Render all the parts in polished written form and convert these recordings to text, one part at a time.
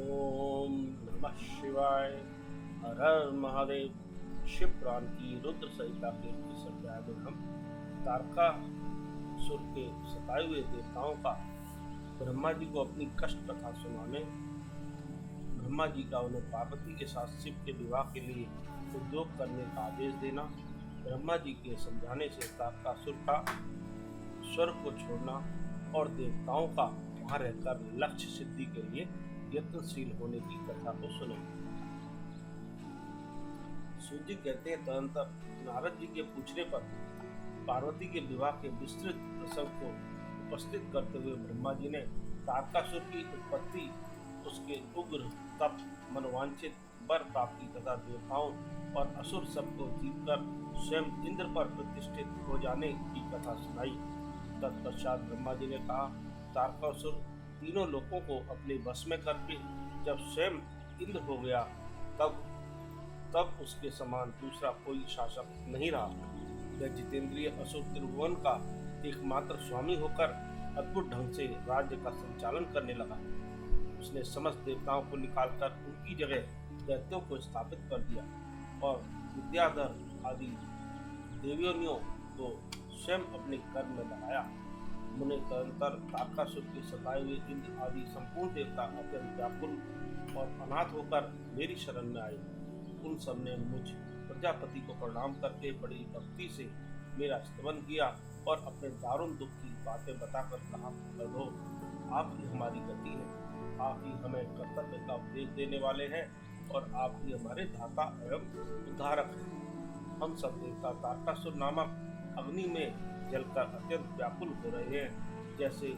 ओम नमः शिवाय। हर हर महादेव। शिव पुराण की रुद्र संहिता के इस अध्याय में हम तारकासुर के सताए हुए देवताओं का ब्रह्मा जी को अपनी कष्ट कथा सुनाने, ब्रह्मा जी का उन्हें पार्वती के साथ शिव के विवाह के लिए उद्योग करने का आदेश देना, ब्रह्मा जी के समझाने से तारकासुर का स्वर्ग को छोड़ना और देवताओं का वहां रहकर लक्ष्य सिद्धि के लिए यत्नशील होने की कथा को सुने। सूत जी कहते हैं, तदनंतर नारद जी के पूछने पर पार्वती के विवाह के विस्तृत प्रसंग को उपस्थित करते हुए ब्रह्मा जी ने तारकासुर की उत्पत्ति, उसके उग्र तप, मनोवांछित वर प्राप्ति तथा देवताओं और असुर सबको जीतकर स्वयं इंद्र पर प्रतिष्ठित हो जाने की कथा सुनाई। तत्पश्चात ब्रह्मा जी ने कहा, तारकासुर तीनों लोकों को अपने वश में करके जब स्वयं इंद्र हो गया, तब उसके समान दूसरा कोई शासक नहीं रहा। वह जितेंद्रिय असुर त्रिभुवन का एकमात्र स्वामी होकर अद्भुत ढंग से राज्य का संचालन करने लगा। उसने समस्त देवताओं को निकालकर उनकी जगह दैत्यों को स्थापित कर दिया और विद्याधर आदि देवियों को स्वयं अपने कर्म में लगाया। मुने तदंतर तारकासुर के सताए हुए इंद्र आदि संपूर्ण देवता अत्यंत व्याकुल और अनाथ होकर मेरी शरण में आए। उन सब ने मुझ प्रजापति को प्रणाम करके बड़ी भक्ति से मेरा स्तवन किया और अपने दारुण दुख की बातें बताकर कहा, प्रभो, आप ही हमारी गति है, आप ही हमें कर्तव्य का उपदेश देने वाले हैं और आप ही हमारे दाता एवं उद्धारक हैं। हम सब देवता तारकासुर नामक अग्नि में जलकर अत्यंत व्याकुल हो रहे हैं। जैसे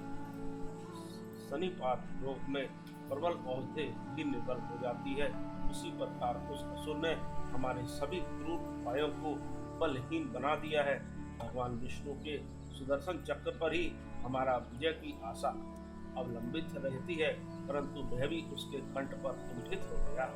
शनिपात रोग में प्रबल औषधि भी निर्बल हो जाती है, उसी प्रकार उस असुर ने हमारे सभी क्रूर उपायों को बलहीन बना दिया है। भगवान विष्णु के सुदर्शन चक्र पर ही हमारा विजय की आशा अवलंबित रहती है, परंतु वह भी उसके कंठ पर कुंठित हो गया।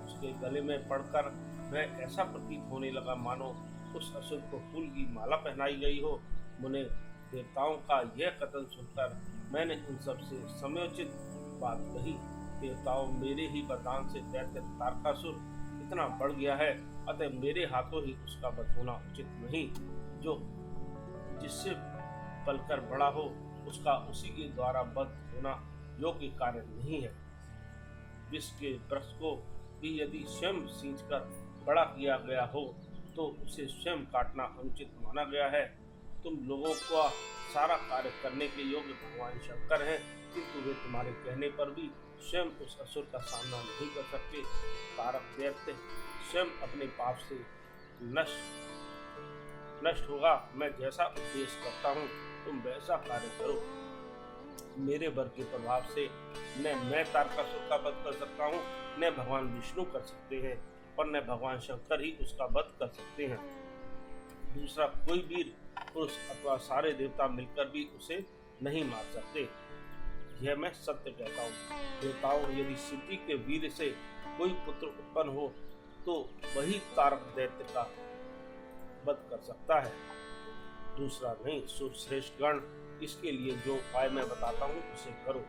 उसके गले में पड़कर वह ऐसा प्रतीत होने लगा मानो उस असुर को फूल की माला पहनाई गई हो। मुने, देवताओं का यह कथन सुनकर मैंने उन सब से समयोचित बात कही। देवताओं, मेरे ही वरदान से दैत्य तारकासुर इतना बढ़ गया है, अतः मेरे हाथों ही उसका वध होना उचित नहीं। जो जिससे पलकर बड़ा हो, उसका उसी के द्वारा वध होना योग्य कार्य नहीं है। विष के वृक्ष को भी यदि स्वयं सींचकर बड़ा किया गया हो तो उसे स्वयं काटना अनुचित माना गया है। तुम लोगों का सारा कार्य करने के योग्य भगवान शंकर हैं, किंतु वे तुम्हारे कहने पर भी स्वयं उस असुर का सामना नहीं कर सकते। तारक दैत्य स्वयं अपने पाप से नष्ट होगा। मैं जैसा उपदेश करता हूँ तुम वैसा कार्य करो। मेरे वर के प्रभाव से न मैं तारकासुर का वध कर सकता हूँ, न भगवान विष्णु कर सकते हैं, और न भगवान शंकर ही उसका वध कर सकते हैं। दूसरा कोई वीर पुरुष अथवा सारे देवता मिलकर भी उसे नहीं मार सकते। यह मैं सत्य कहता हूँ। देवताओं, यदि सिद्धि के वीर से कोई पुत्र उत्पन्न हो तो वही तारक दैत्य का वध कर सकता है, दूसरा नहीं। श्रेष्ठ गण, इसके लिए जो उपाय मैं बताता हूँ उसे करो।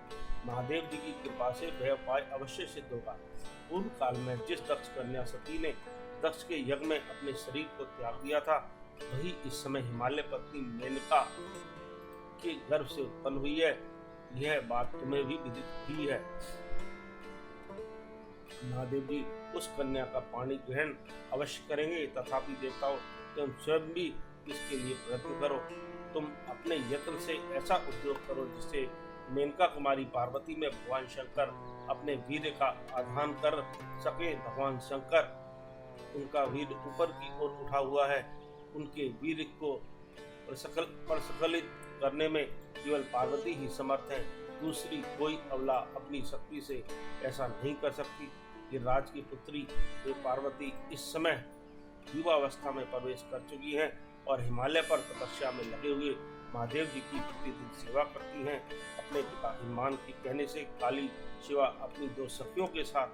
महादेव जी की कृपा से वह उपाय अवश्य सिद्ध होगा। पूर्व काल में जिस दक्ष कन्या सती ने दक्ष के यज्ञ में अपने शरीर को त्याग दिया था, वही इस समय हिमालय पत्नी मेनका के गर्भ से उत्पन्न हुई है। यह बात तुम्हें भी विदित ही है। महादेव जी उस कन्या का पाणी ग्रहण अवश्य करेंगे, तथापि देवताओं, तुम स्वयं भी इसके लिए प्रयत्न करो। तुम अपने यत्न से ऐसा उद्योग करो जिससे मेनका कुमारी पार्वती में भगवान शंकर अपने वीर का आधान कर सके। भगवान शंकर, उनका वीर ऊपर की ओर उठा हुआ है। उनके वीर को प्रस्खलित करने में केवल पार्वती ही समर्थ है। दूसरी कोई अबला अपनी शक्ति से ऐसा नहीं कर सकती। ये राज की पुत्री वे पार्वती इस समय युवावस्था में प्रवेश कर चुकी हैं और हिमालय पर तपस्या में लगे हुए महादेव जी की प्रतिदिन सेवा करती हैं। अपने पिता हिमान के कहने से काली शिवा अपनी दो सखियों के साथ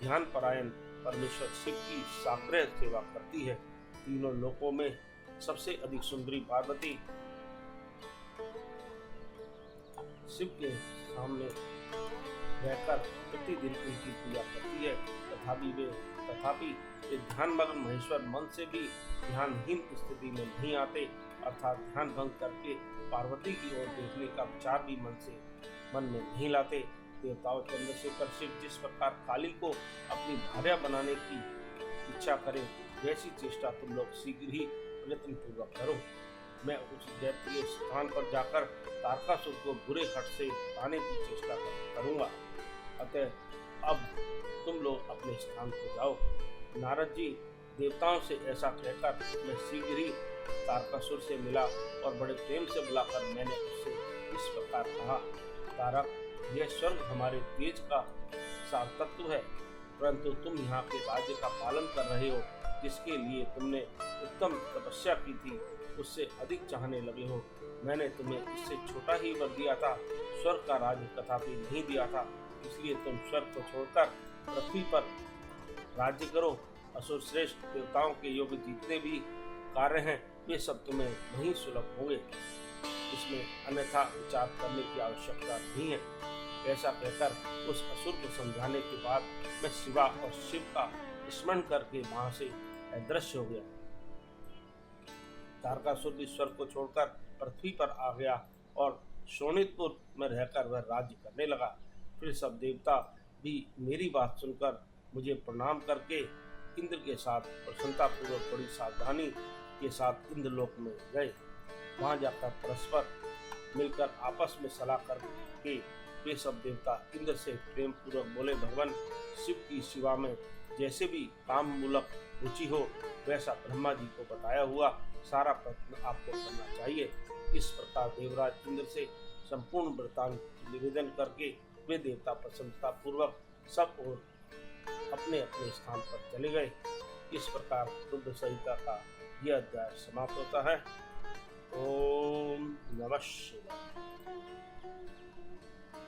ध्यान परायण परमेश्वर शिव की साग्रह सेवा करती है। तीनों लोकों में सबसे अधिक सुंदरी पार्वती शिव के सामने रहकर प्रतिदिन उनकी पूजा करती है। तथापि वे ध्यानमग्न महेश्वर मन से भी ध्यानहीन स्थिति में नहीं आते, अर्थात ध्यान भंग करके पार्वती की ओर देखने का विचार भी मन में नहीं लाते। देवताओं चंद्रशेखर शिव जिस प्रकार काली को अपनी भार्या बनाने की इच्छा करें, वैसी चेष्टा तुम लोग शीघ्र ही प्रयत्न पूर्वक करो। मैं उस दैत्य स्थान पर जाकर तारकासुर को बुरे हट से पाने की चेष्टा करूंगा। अतः अब तुम लोग अपने स्थान पर जाओ। नारद जी देवताओं से ऐसा कहकर मैं शीघ्र ही तारकासुर से मिला और बड़े प्रेम से बुलाकर मैंने उससे इस प्रकार कहा, तारक, यह स्वर्ग हमारे तेज का सार तत्व है, परंतु तुम यहाँ के राज्य का पालन कर रहे हो, जिसके लिए तुमने उत्तम तपस्या की थी, उससे अधिक चाहने लगे हो। मैंने तुम्हें इससे छोटा ही वर दिया था, स्वर्ग का राज्य तथापि नहीं दिया था, इसलिए तुम स्वर्ग को छोड़कर पृथ्वी पर राज्य करो। असुर श्रेष्ठ देवताओं के योग्य जितने भी कार्य हैं, वे सब तुम्हें वहीं सुलभ होंगे, इसमें अन्यथा विचार करने की आवश्यकता नहीं है। ऐसा कहकर उस असुर को समझाने के बाद मैं शिवा और शिव का स्मरण करके वहां से अदृश्य हो गया। तारकासुर भी स्वर्ग को छोड़कर पृथ्वी पर आ गया और शोणितपुर में रहकर वह राज्य करने लगा। फिर सब देवता भी मेरी बात सुनकर मुझे प्रणाम करके इंद्र के साथ प्रसन्नतापूर्वक बड़ी सावधानी के साथ इंद्रलोक में गए। वहां जाकर परस्पर मिलकर आपस में सलाह करके वे सब देवता इंद्र से प्रेम पूर्वक बोले, भगवान शिव की सेवा में जैसे भी काम मूलक रुचि हो, वैसा ब्रह्मा जी को बताया हुआ सारा प्रयत्न आपको करना चाहिए। इस प्रकार देवराज इंद्र से संपूर्ण वृत्तांत निवेदन करके वे देवता प्रसन्नता पूर्वक सब और अपने अपने स्थान पर चले गए। इस प्रकार रुद्र संहिता का यह अध्याय समाप्त होता है। ओम नमः शिवाय।